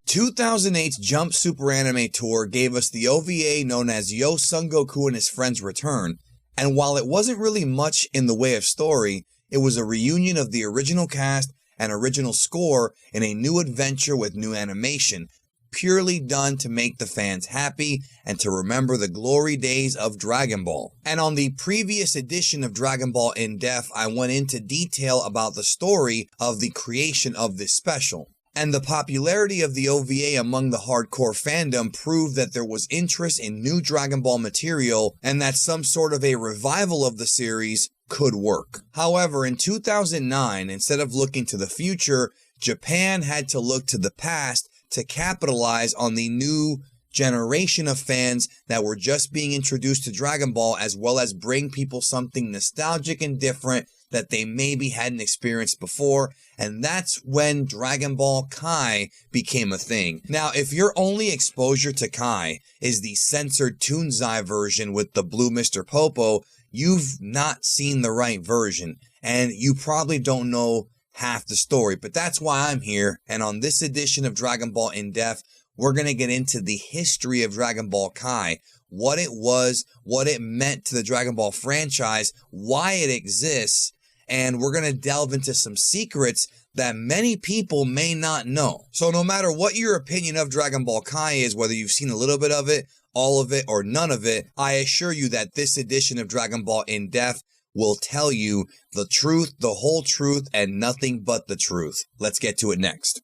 ...2008's Jump Super Anime Tour gave us the OVA known as Yo Son Goku and His Friends Return, and while it wasn't really much in the way of story, it was a reunion of the original cast and original score in a new adventure with new animation, purely done to make the fans happy and to remember the glory days of Dragon Ball. And on the previous edition of Dragon Ball In Depth, I went into detail about the story of the creation of this special. And the popularity of the OVA among the hardcore fandom proved that there was interest in new Dragon Ball material and that some sort of a revival of the series could work. However, in 2009, instead of looking to the future, Japan had to look to the past to capitalize on the new generation of fans that were just being introduced to Dragon Ball, as well as bring people something nostalgic and different that they maybe hadn't experienced before, and that's when Dragon Ball Kai became a thing. Now, if your only exposure to Kai is the censored Toonzai version with the blue Mr. Popo, you've not seen the right version, and you probably don't know half the story, but that's why I'm here, and on this edition of Dragon Ball In Depth, we're going to get into the history of Dragon Ball Kai, what it was, what it meant to the Dragon Ball franchise, why it exists, and we're going to delve into some secrets that many people may not know. So no matter what your opinion of Dragon Ball Kai is, whether you've seen a little bit of it, all of it, or none of it, I assure you that this edition of Dragon Ball In Depth will tell you the truth, the whole truth, and nothing but the truth. Let's get to it next.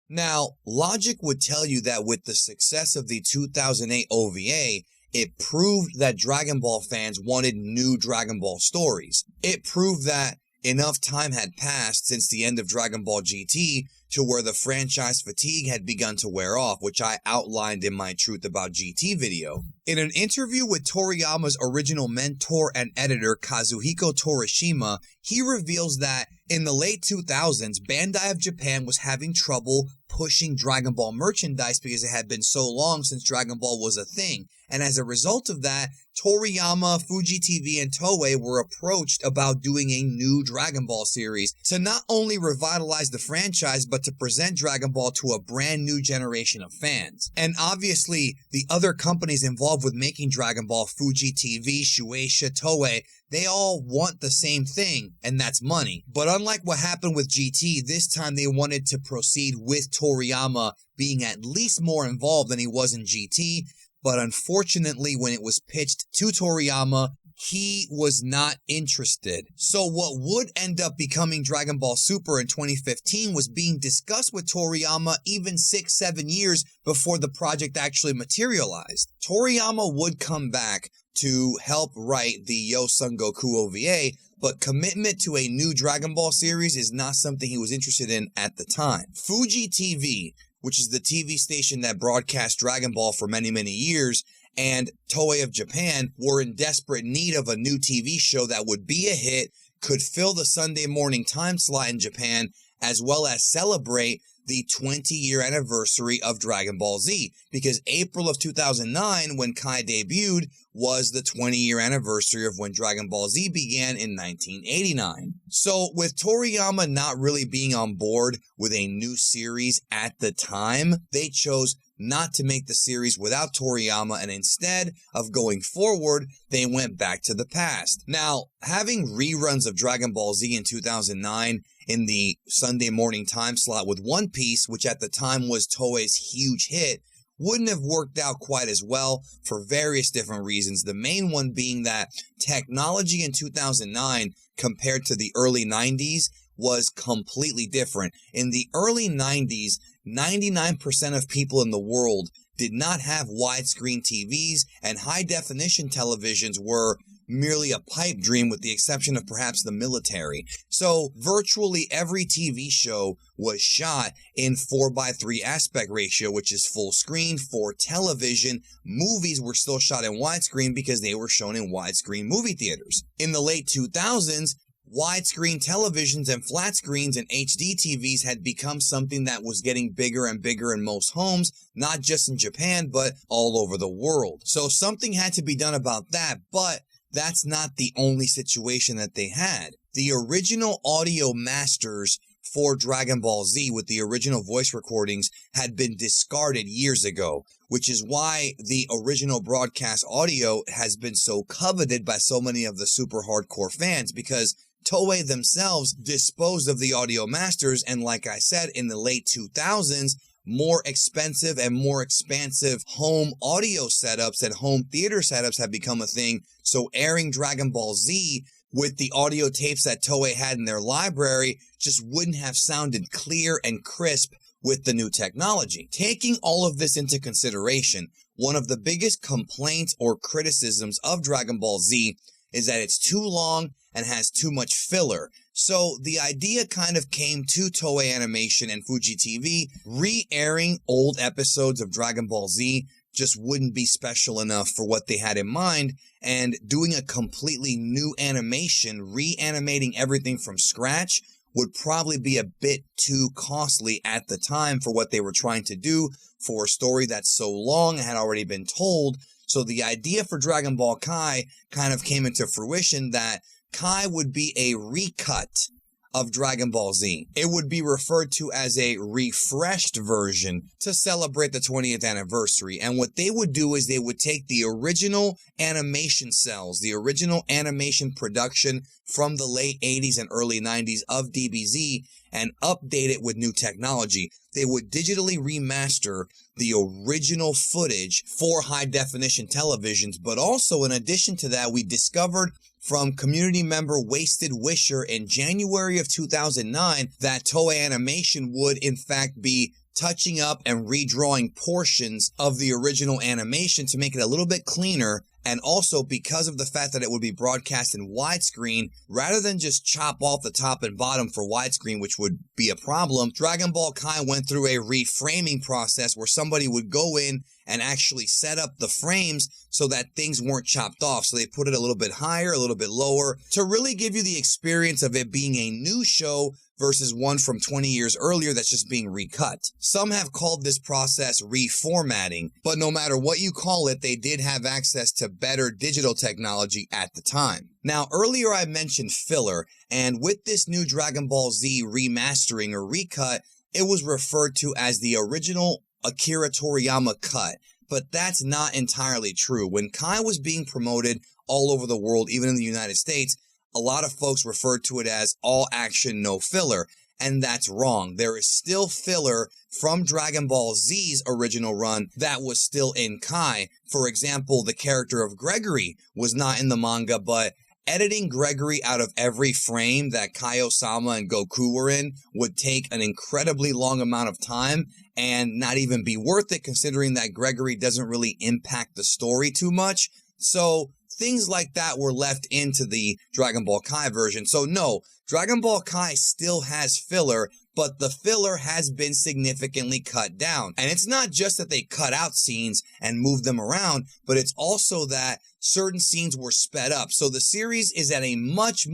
Now, logic would tell you that with the success of the 2008 OVA, it proved that Dragon Ball fans wanted new Dragon Ball stories. It proved that enough time had passed since the end of Dragon Ball GT to where the franchise fatigue had begun to wear off, which I outlined in my Truth About GT video. In an interview with Toriyama's original mentor and editor Kazuhiko Torishima, he reveals that in the late 2000s, Bandai of Japan was having trouble pushing Dragon Ball merchandise because it had been so long since Dragon Ball was a thing. And as a result of that, Toriyama, Fuji TV, and Toei were approached about doing a new Dragon Ball series to not only revitalize the franchise, but to present Dragon Ball to a brand new generation of fans. And obviously, the other companies involved with making Dragon Ball, Fuji TV, Shueisha, Toei, they all want the same thing, and that's money. But unlike what happened with GT, this time they wanted to proceed with Toriyama being at least more involved than he was in GT, but unfortunately when it was pitched to Toriyama, he was not interested. So what would end up becoming Dragon Ball Super in 2015 was being discussed with Toriyama even 6-7 years before the project actually materialized. Toriyama would come back to help write the Yo Son Goku OVA, but commitment to a new Dragon Ball series is not something he was interested in at the time. Fuji TV, which is the TV station that broadcast Dragon Ball for many, many years, and Toei of Japan were in desperate need of a new TV show that would be a hit, could fill the Sunday morning time slot in Japan, as well as celebrate the 20-year anniversary of Dragon Ball Z, because April of 2009, when Kai debuted, was the 20-year anniversary of when Dragon Ball Z began in 1989. So, with Toriyama not really being on board with a new series at the time, they chose not to make the series without Toriyama, and instead of going forward, they went back to the past. Now, having reruns of Dragon Ball Z in 2009 in the Sunday morning time slot with One Piece, which at the time was Toei's huge hit, wouldn't have worked out quite as well for various different reasons. The main one being that technology in 2009 compared to the early 90s was completely different. In the early 90s, 99% of people in the world did not have widescreen TVs, and high-definition televisions were merely a pipe dream with the exception of perhaps the military. So virtually every TV show was shot in 4:3 aspect ratio, which is full screen for television. Movies were still shot in widescreen because they were shown in widescreen movie theaters. In the late 2000s, widescreen televisions and flat screens and HD TVs had become something that was getting bigger and bigger in most homes, not just in Japan, but all over the world. So something had to be done about that, but that's not the only situation that they had. The original audio masters for Dragon Ball Z with the original voice recordings had been discarded years ago, which is why the original broadcast audio has been so coveted by so many of the super hardcore fans, because Toei themselves disposed of the audio masters, and like I said, in the late 2000s, more expensive and more expansive home audio setups and home theater setups have become a thing. So airing Dragon Ball Z with the audio tapes that Toei had in their library just wouldn't have sounded clear and crisp with the new technology. Taking all of this into consideration, one of the biggest complaints or criticisms of Dragon Ball Z is that it's too long and has too much filler. So the idea kind of came to Toei Animation and Fuji TV, re-airing old episodes of Dragon Ball Z just wouldn't be special enough for what they had in mind, and doing a completely new animation, reanimating everything from scratch, would probably be a bit too costly at the time for what they were trying to do for a story that's so long and had already been told. So the idea for Dragon Ball Kai kind of came into fruition that Kai would be a recut of Dragon Ball Z. It would be referred to as a refreshed version to celebrate the 20th anniversary. And what they would do is they would take the original animation cells, the original animation production from the late 80s and early 90s of DBZ, and update it with new technology. They would digitally remaster the original footage for high definition televisions. But also, in addition to that, we discovered from community member Wasted Wisher in January of 2009 that Toei Animation would in fact be touching up and redrawing portions of the original animation to make it a little bit cleaner. And also, because of the fact that it would be broadcast in widescreen, rather than just chop off the top and bottom for widescreen, which would be a problem, Dragon Ball Kai went through a reframing process where somebody would go in and actually set up the frames so that things weren't chopped off. So they put it a little bit higher, a little bit lower, to really give you the experience of it being a new show versus one from 20 years earlier that's just being recut. Some have called this process reformatting, but no matter what you call it, they did have access to better digital technology at the time. Now, earlier I mentioned filler, and with this new Dragon Ball Z remastering or recut, it was referred to as the original Akira Toriyama cut, but that's not entirely true. When Kai was being promoted all over the world, even in the United States, a lot of folks referred to it as all action, no filler, and that's wrong. There is still filler from Dragon Ball Z's original run that was still in Kai. For example, the character of Gregory was not in the manga, but editing Gregory out of every frame that Kaio-sama and Goku were in would take an incredibly long amount of time and not even be worth it, considering that Gregory doesn't really impact the story too much. So things like that were left into the Dragon Ball Kai version. So no, Dragon Ball Kai still has filler, but the filler has been significantly cut down. And it's not just that they cut out scenes and moved them around, but it's also that certain scenes were sped up. So the series is at a much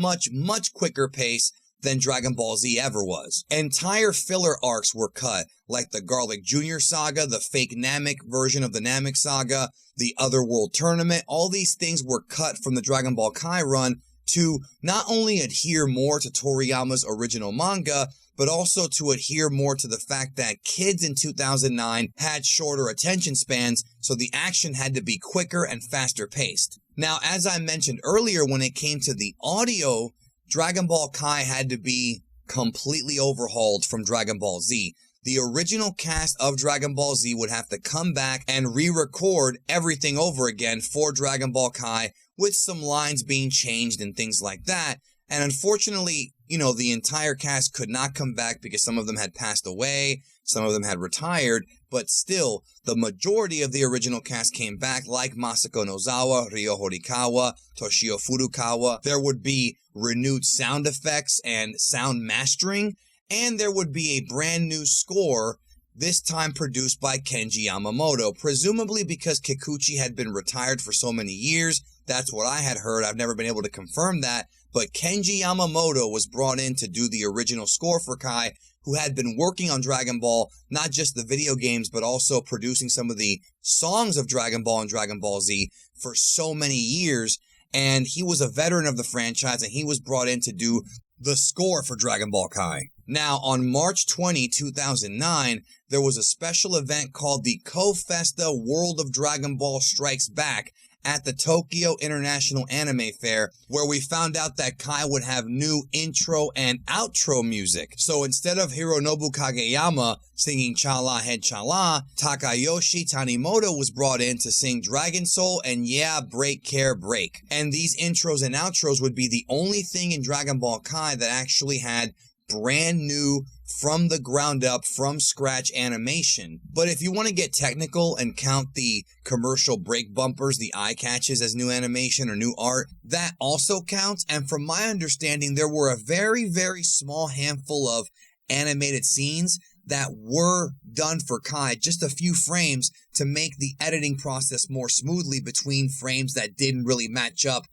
quicker pace than Dragon Ball Z ever was. Entire filler arcs were cut, like the Garlic Jr. saga, the fake Namek version of the Namek saga, the Otherworld tournament. All these things were cut from the Dragon Ball Kai run to not only adhere more to Toriyama's original manga, but also to adhere more to the fact that kids in 2009 had shorter attention spans, so the action had to be quicker and faster paced. Now, as I mentioned earlier, when it came to the audio, Dragon Ball Kai had to be completely overhauled from Dragon Ball Z. The original cast of Dragon Ball Z would have to come back and re-record everything over again for Dragon Ball Kai, with some lines being changed and things like that. And unfortunately, the entire cast could not come back because some of them had passed away. some of them had retired, but still, the majority of the original cast came back, like Masako Nozawa, Ryo Horikawa, Toshio Furukawa. There would be renewed sound effects and sound mastering, and there would be a brand new score, this time produced by Kenji Yamamoto, presumably because Kikuchi had been retired for so many years. That's what I had heard. I've never been able to confirm that, but Kenji Yamamoto was brought in to do the original score for Kai, who had been working on Dragon Ball, not just the video games, but also producing some of the songs of Dragon Ball and Dragon Ball Z for so many years. And he was a veteran of the franchise, and he was brought in to do the score for Dragon Ball Kai. Now, on March 20, 2009, there was a special event called the Co-Festa World of Dragon Ball Strikes Back at the Tokyo International Anime Fair, where we found out that Kai would have new intro and outro music. So instead of Hironobu Kageyama singing Chala Head Chala, Takayoshi Tanimoto was brought in to sing Dragon Soul and Yeah, Break Care Break. And these intros and outros would be the only thing in Dragon Ball Kai that actually had brand new, from the ground up, from scratch animation. But if you want to get technical and count the commercial break bumpers, the eye catches as new animation or new art, that also counts. And from my understanding, there were a very, very small handful of animated scenes that were done for Kai, just a few frames to make the editing process more smoothly between frames that didn't really match up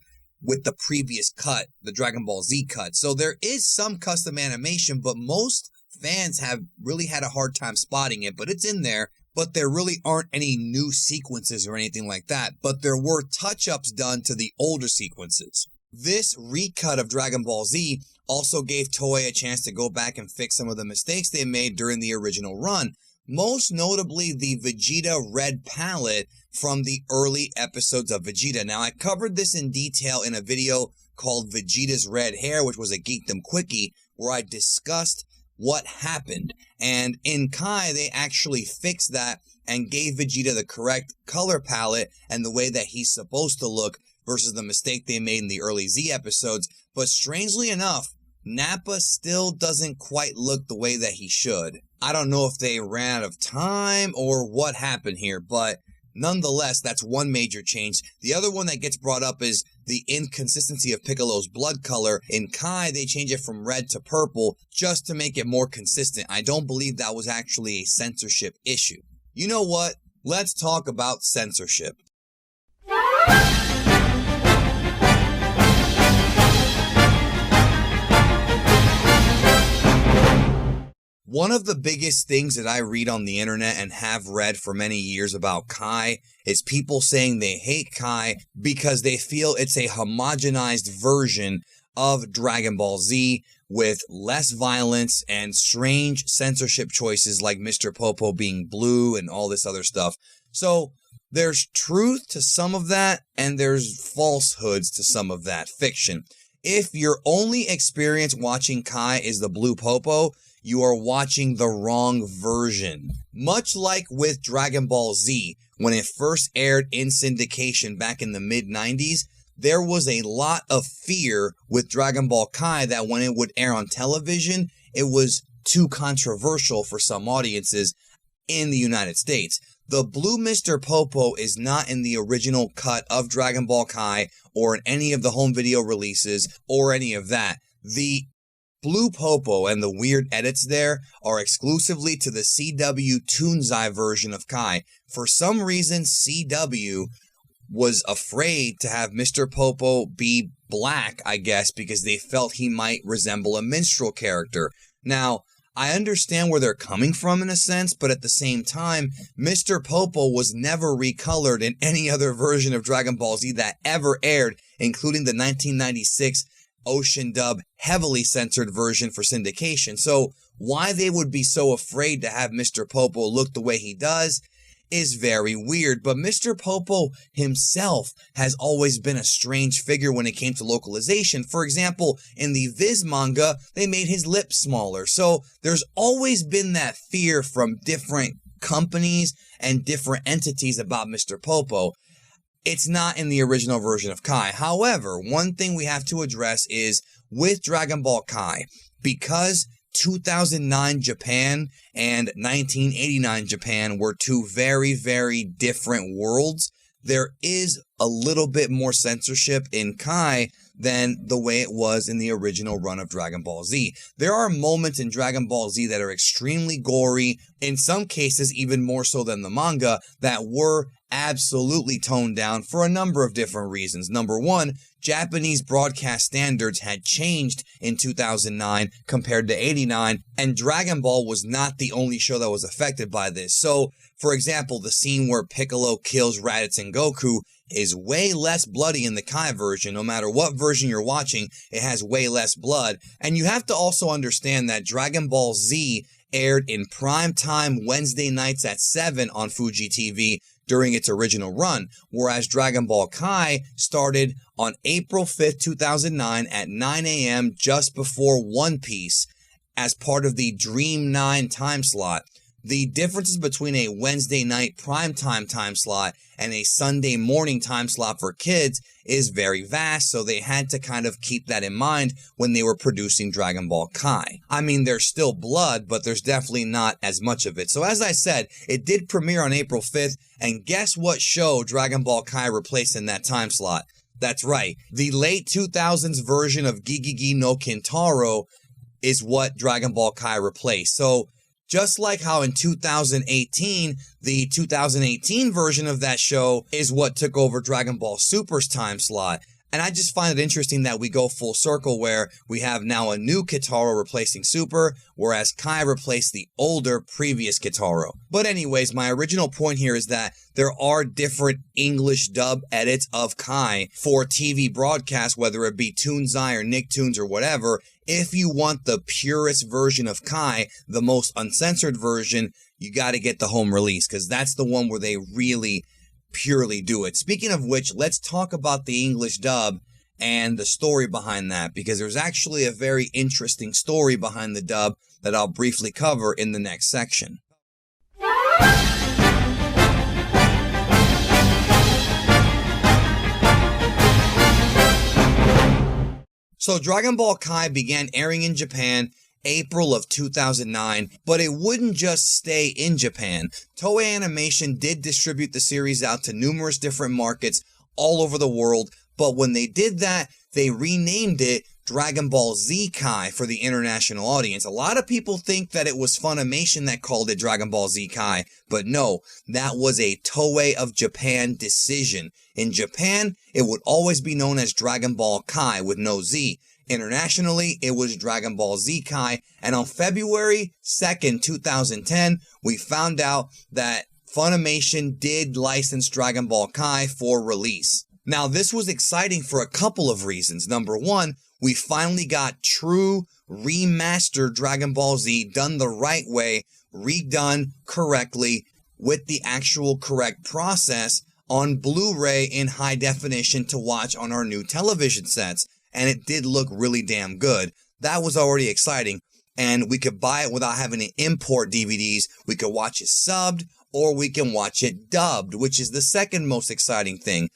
with the previous cut, the Dragon Ball Z cut. So there is some custom animation, but most fans have really had a hard time spotting it, but it's in there. But there really aren't any new sequences or anything like that. But there were touch-ups done to the older sequences. This recut of Dragon Ball Z also gave Toei a chance to go back and fix some of the mistakes they made during the original run. Most notably, the Vegeta red palette from the early episodes of Vegeta. Now, I covered this in detail in a video called Vegeta's Red Hair, which was a Geekdom Quickie, where I discussed what happened. And in Kai, they actually fixed that and gave Vegeta the correct color palette and the way that he's supposed to look versus the mistake they made in the early Z episodes. But strangely enough, Nappa still doesn't quite look the way that he should. I don't know if they ran out of time or what happened here, but nonetheless, that's one major change. The other one that gets brought up is the inconsistency of Piccolo's blood color. In Kai, they change it from red to purple just to make it more consistent. I don't believe that was actually a censorship issue. You know what? Let's talk about censorship. One of the biggest things that I read on the internet and have read for many years about Kai is people saying they hate Kai because they feel it's a homogenized version of Dragon Ball Z with less violence and strange censorship choices like Mr. Popo being blue and all this other stuff. So there's truth to some of that and there's falsehoods to some of that fiction. If your only experience watching Kai is the blue Popo, you are watching the wrong version. Much like with Dragon Ball Z, when it first aired in syndication back in the mid-90s, there was a lot of fear with Dragon Ball Kai that when it would air on television, it was too controversial for some audiences in the United States. The blue Mr. Popo is not in the original cut of Dragon Ball Kai or in any of the home video releases or any of that. The Blue Popo and the weird edits there are exclusively to the CW Toonzai version of Kai. For some reason, CW was afraid to have Mr. Popo be black, I guess, because they felt he might resemble a minstrel character. Now, I understand where they're coming from in a sense, but at the same time, Mr. Popo was never recolored in any other version of Dragon Ball Z that ever aired, including the 1996 Ocean Dub heavily censored version for syndication. So why they would be so afraid to have Mr. Popo look the way he does is very weird. But Mr. Popo himself has always been a strange figure when it came to localization. For example, in the Viz manga, they made his lips smaller. So there's always been that fear from different companies and different entities about Mr. Popo. It's not in the original version of Kai. However, one thing we have to address is with Dragon Ball Kai, because 2009 Japan and 1989 Japan were two very, very different worlds. There is a little bit more censorship in Kai than the way it was in the original run of Dragon Ball Z. There are moments in Dragon Ball Z that are extremely gory, in some cases even more so than the manga, that were absolutely toned down for a number of different reasons. Number one, Japanese broadcast standards had changed in 2009 compared to 89, and Dragon Ball was not the only show that was affected by this. So, for example, the scene where Piccolo kills Raditz and Goku is way less bloody in the Kai version. No matter what version you're watching, it has way less blood. And you have to also understand that Dragon Ball Z aired in prime time Wednesday nights at 7 on Fuji TV during its original run, whereas Dragon Ball Kai started on April 5th, 2009 at 9 a.m. just before One Piece as part of the Dream 9 time slot. The differences between a Wednesday night primetime time slot and a Sunday morning time slot for kids is very vast, so they had to kind of keep that in mind when they were producing Dragon Ball Kai. I mean, there's still blood, but there's definitely not as much of it. So as I said, it did premiere on April 5th, and guess what show Dragon Ball Kai replaced in that time slot? That's right, the late 2000s version of Gigigi no Kintaro is what Dragon Ball Kai replaced. So just like how in 2018, the 2018 version of that show is what took over Dragon Ball Super's time slot. And I just find it interesting that we go full circle where we have now a new Kitaro replacing Super, whereas Kai replaced the older previous Kitaro. But anyways, my original point here is that there are different English dub edits of Kai for TV broadcasts, whether it be Toonzai or Nicktoons or whatever. If you want the purest version of Kai, the most uncensored version, you got to get the home release, because that's the one where they really purely do it. Speaking of which, let's talk about the English dub and the story behind that, because there's actually a very interesting story behind the dub that I'll briefly cover in the next section. So Dragon Ball Kai began airing in Japan April of 2009, but it wouldn't just stay in Japan. Toei Animation did distribute the series out to numerous different markets all over the world, but when they did that, they renamed it Dragon Ball Z Kai for the international audience. A lot of people think that it was Funimation that called it Dragon Ball Z Kai, but no, that was a Toei of Japan decision. In Japan, it would always be known as Dragon Ball Kai with no Z. Internationally, it was Dragon Ball Z Kai, and on February 2nd, 2010, we found out that Funimation did license Dragon Ball Kai for release. Now, this was exciting for a couple of reasons. Number one, we finally got true remastered Dragon Ball Z done the right way, redone correctly with the actual correct process on Blu-ray in high definition to watch on our new television sets. And it did look really damn good. That was already exciting. And we could buy it without having to import DVDs. We could watch it subbed, or we can watch it dubbed, which is the second most exciting thing.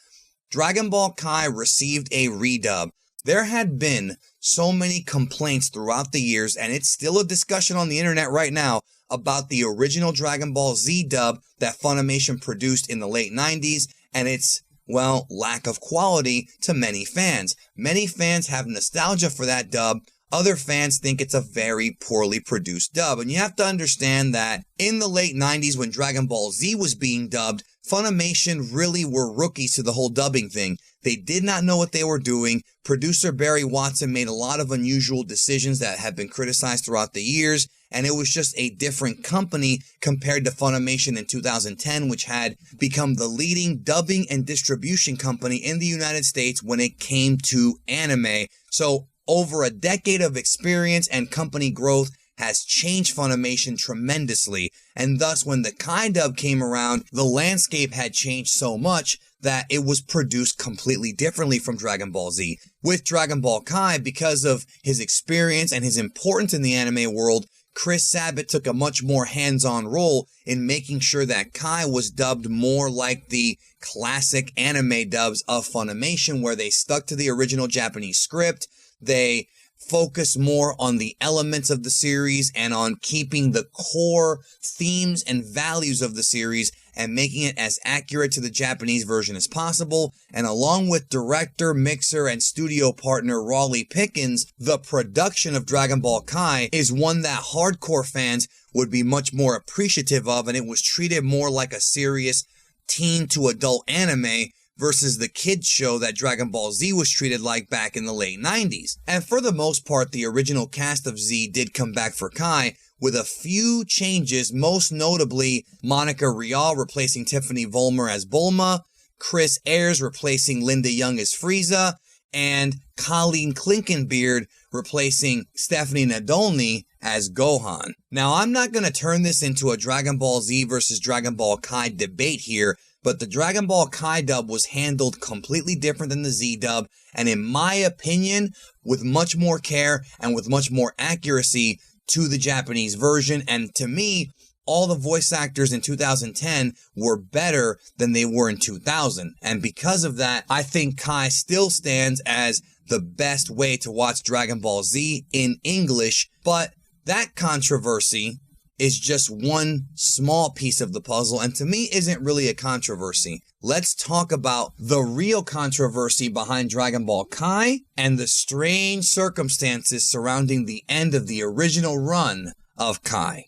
Dragon Ball Kai received a redub. There had been so many complaints throughout the years, and it's still a discussion on the internet right now, about the original Dragon Ball Z dub that Funimation produced in the late 90s, and its lack of quality to many fans. Many fans have nostalgia for that dub. Other fans think it's a very poorly produced dub. And you have to understand that in the late 90s when Dragon Ball Z was being dubbed, Funimation really were rookies to the whole dubbing thing. They did not know what they were doing. Producer Barry Watson made a lot of unusual decisions that have been criticized throughout the years, and it was just a different company compared to Funimation in 2010, which had become the leading dubbing and distribution company in the United States when it came to anime. So over a decade of experience and company growth has changed Funimation tremendously, and thus when the Kai dub came around, the landscape had changed so much that it was produced completely differently from Dragon Ball Z. With Dragon Ball Kai, because of his experience and his importance in the anime world, Chris Sabat took a much more hands-on role in making sure that Kai was dubbed more like the classic anime dubs of Funimation, where they stuck to the original Japanese script. They focus more on the elements of the series and on keeping the core themes and values of the series and making it as accurate to the Japanese version as possible. And along with director, mixer, and studio partner Raleigh Pickens, the production of Dragon Ball Kai is one that hardcore fans would be much more appreciative of, and it was treated more like a serious teen to adult anime versus the kids show that Dragon Ball Z was treated like back in the late 90s. And for the most part, the original cast of Z did come back for Kai with a few changes, most notably Monica Rial replacing Tiffany Vollmer as Bulma, Chris Ayres replacing Linda Young as Frieza, and Colleen Clinkenbeard replacing Stephanie Nadolny as Gohan. Now, I'm not going to turn this into a Dragon Ball Z versus Dragon Ball Kai debate here, but the Dragon Ball Kai dub was handled completely different than the Z dub, and in my opinion, with much more care and with much more accuracy to the Japanese version. And to me, all the voice actors in 2010 were better than they were in 2000. And because of that, I think Kai still stands as the best way to watch Dragon Ball Z in English. But that controversy is just one small piece of the puzzle, and to me isn't really a controversy. Let's talk about the real controversy behind Dragon Ball Kai and the strange circumstances surrounding the end of the original run of Kai.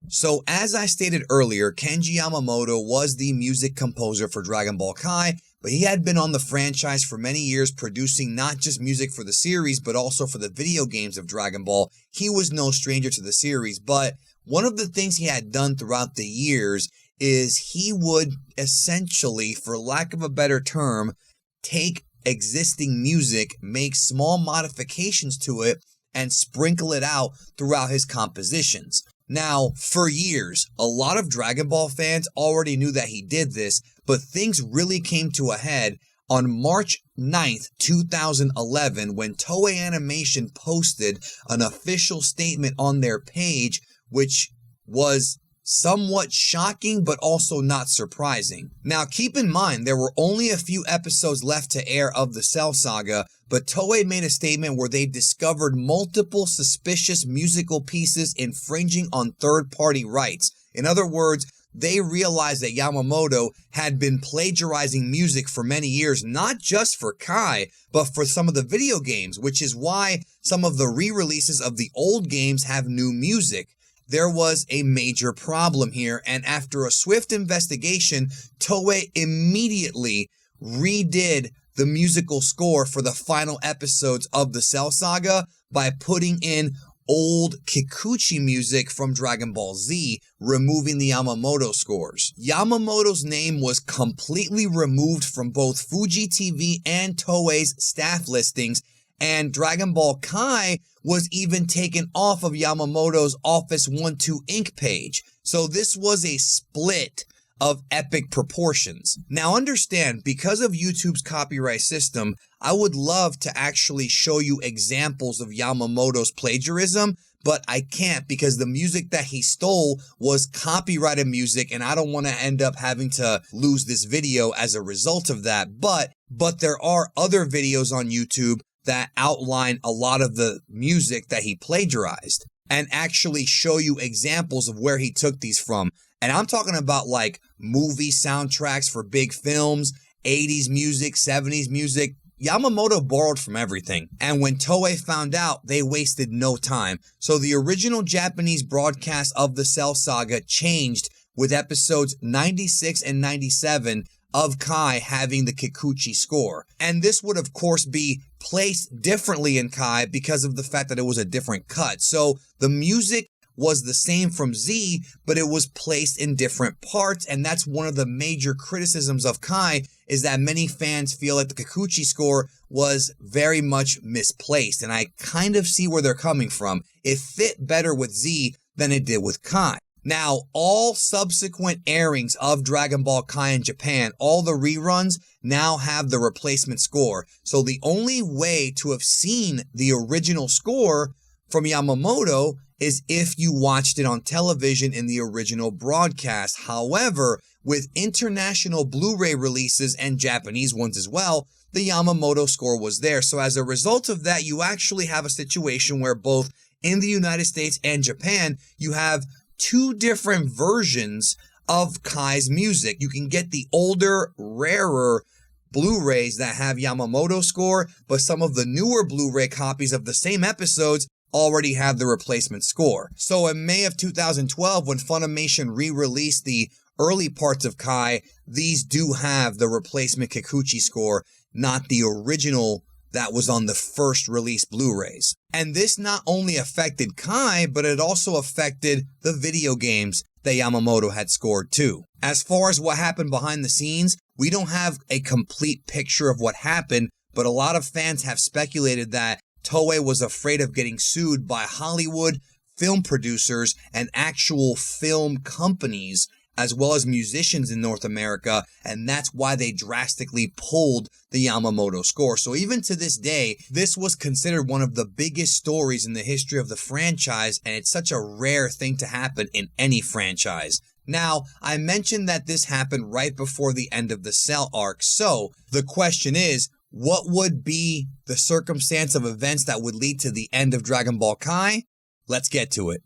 So as I stated earlier, Kenji Yamamoto was the music composer for Dragon Ball Kai, but he had been on the franchise for many years, producing not just music for the series, but also for the video games of Dragon Ball. He was no stranger to the series, but one of the things he had done throughout the years is he would essentially, for lack of a better term, take existing music, make small modifications to it, and sprinkle it out throughout his compositions. Now, for years, a lot of Dragon Ball fans already knew that he did this, but things really came to a head on March 9th, 2011, when Toei Animation posted an official statement on their page, which was somewhat shocking, but also not surprising. Now, keep in mind, there were only a few episodes left to air of the Cell Saga, but Toei made a statement where they discovered multiple suspicious musical pieces infringing on third-party rights. In other words, they realized that Yamamoto had been plagiarizing music for many years, not just for Kai, but for some of the video games, which is why some of the re-releases of the old games have new music. There was a major problem here, and after a swift investigation, Toei immediately redid the musical score for the final episodes of the Cell Saga by putting in old Kikuchi music from Dragon Ball Z, removing the Yamamoto scores. Yamamoto's name was completely removed from both Fuji TV and Toei's staff listings, and Dragon Ball Kai was even taken off of Yamamoto's Office 1-2 Inc. page. So this was a split of epic proportions. Now understand, because of YouTube's copyright system, I would love to actually show you examples of Yamamoto's plagiarism, but I can't because the music that he stole was copyrighted music, and I don't want to end up having to lose this video as a result of that. But there are other videos on YouTube that outline a lot of the music that he plagiarized and actually show you examples of where he took these from. And I'm talking about like movie soundtracks for big films, 80s music, 70s music. Yamamoto borrowed from everything. And when Toei found out, they wasted no time. So the original Japanese broadcast of the Cell Saga changed with episodes 96 and 97 of Kai having the Kikuchi score. And this would of course be placed differently in Kai because of the fact that it was a different cut. So the music was the same from Z, but it was placed in different parts, and that's one of the major criticisms of Kai, is that many fans feel like the Kikuchi score was very much misplaced, and I kind of see where they're coming from. It fit better with Z than it did with Kai. Now, all subsequent airings of Dragon Ball Kai in Japan, all the reruns, now have the replacement score. So the only way to have seen the original score from Yamamoto is if you watched it on television in the original broadcast. However, with international Blu-ray releases and Japanese ones as well, the Yamamoto score was there. So as a result of that, you actually have a situation where both in the United States and Japan, you have two different versions of Kai's music. You can get the older, rarer Blu-rays that have Yamamoto score, but some of the newer Blu-ray copies of the same episodes already have the replacement score. So in May of 2012, when Funimation re-released the early parts of Kai, these do have the replacement Kikuchi score, not the original that was on the first release Blu-rays. And this not only affected Kai, but it also affected the video games that Yamamoto had scored too. As far as what happened behind the scenes, we don't have a complete picture of what happened, but a lot of fans have speculated that Toei was afraid of getting sued by Hollywood, film producers, and actual film companies, as well as musicians in North America, and that's why they drastically pulled the Yamamoto score. So even to this day, this was considered one of the biggest stories in the history of the franchise, and it's such a rare thing to happen in any franchise. Now, I mentioned that this happened right before the end of the Cell arc, so the question is, what would be the circumstance of events that would lead to the end of Dragon Ball Kai? Let's get to it.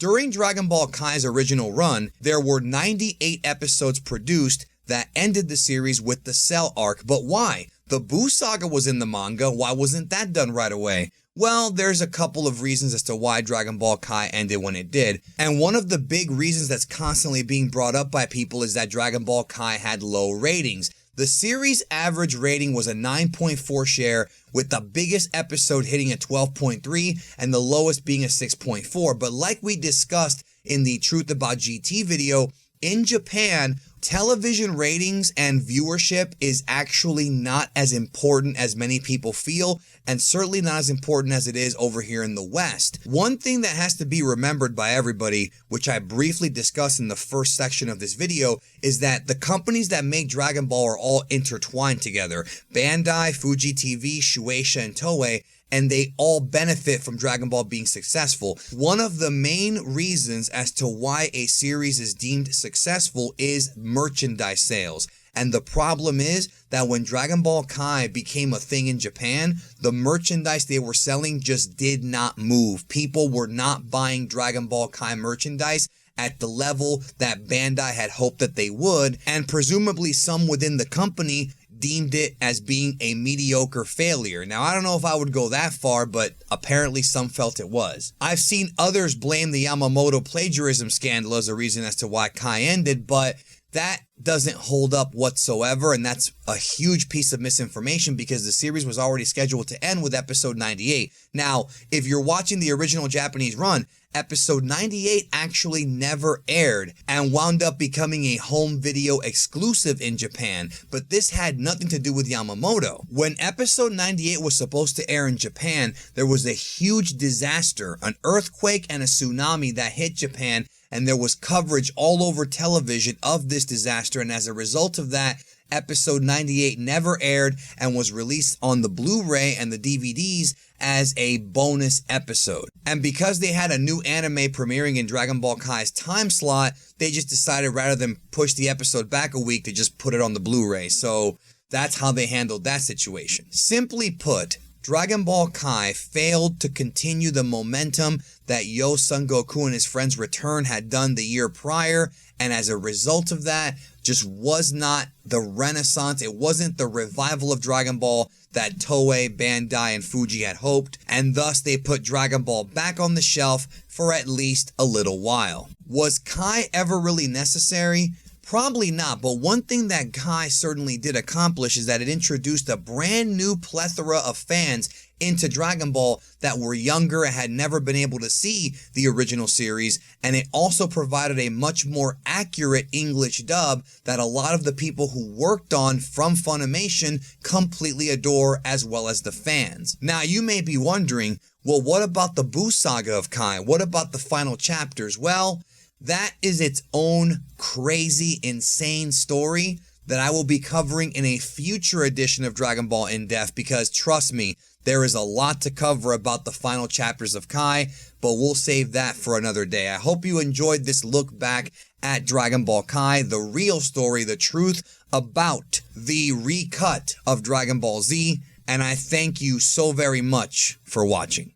During Dragon Ball Kai's original run, there were 98 episodes produced that ended the series with the Cell arc. But why? The Buu Saga was in the manga. Why wasn't that done right away? Well, there's a couple of reasons as to why Dragon Ball Kai ended when it did. And one of the big reasons that's constantly being brought up by people is that Dragon Ball Kai had low ratings. The series average rating was a 9.4 share, with the biggest episode hitting a 12.3 and the lowest being a 6.4. But like we discussed in the Truth About GT video, in Japan, television ratings and viewership is actually not as important as many people feel, and certainly not as important as it is over here in the West. One thing that has to be remembered by everybody, which I briefly discussed in the first section of this video, is that the companies that make Dragon Ball are all intertwined together. Bandai, Fuji TV, Shueisha, and Toei, and they all benefit from Dragon Ball being successful. One of the main reasons as to why a series is deemed successful is merchandise sales. And the problem is that when Dragon Ball Kai became a thing in Japan, the merchandise they were selling just did not move. People were not buying Dragon Ball Kai merchandise at the level that Bandai had hoped that they would, and presumably some within the company deemed it as being a mediocre failure. Now, I don't know if I would go that far, but apparently some felt it was. I've seen others blame the Yamamoto plagiarism scandal as a reason as to why Kai ended, but that doesn't hold up whatsoever, and that's a huge piece of misinformation because the series was already scheduled to end with episode 98. Now, if you're watching the original Japanese run, episode 98 actually never aired and wound up becoming a home video exclusive in Japan, but this had nothing to do with Yamamoto. When episode 98 was supposed to air in Japan, there was a huge disaster, an earthquake and a tsunami that hit Japan, and there was coverage all over television of this disaster, and as a result of that, episode 98 never aired and was released on the Blu-ray and the DVDs as a bonus episode. And because they had a new anime premiering in Dragon Ball Kai's time slot, they just decided rather than push the episode back a week to just put it on the Blu-ray. So that's how they handled that situation. Simply put, Dragon Ball Kai failed to continue the momentum that Yo Son Goku and his friends' return had done the year prior, and as a result of that, just was not the renaissance, it wasn't the revival of Dragon Ball that Toei, Bandai, and Fuji had hoped, and thus they put Dragon Ball back on the shelf for at least a little while. Was Kai ever really necessary? Probably not, but one thing that Kai certainly did accomplish is that it introduced a brand new plethora of fans into Dragon Ball that were younger and had never been able to see the original series, and it also provided a much more accurate English dub that a lot of the people who worked on from Funimation completely adore, as well as the fans. Now, you may be wondering, well, what about the Buu Saga of Kai? What about the final chapters? Well, That is its own crazy, insane story that I will be covering in a future edition of Dragon Ball In Depth, because trust me, there is a lot to cover about the final chapters of Kai, but we'll save that for another day. I hope you enjoyed this look back at Dragon Ball Kai, the real story, the truth about the recut of Dragon Ball Z, and I thank you so very much for watching.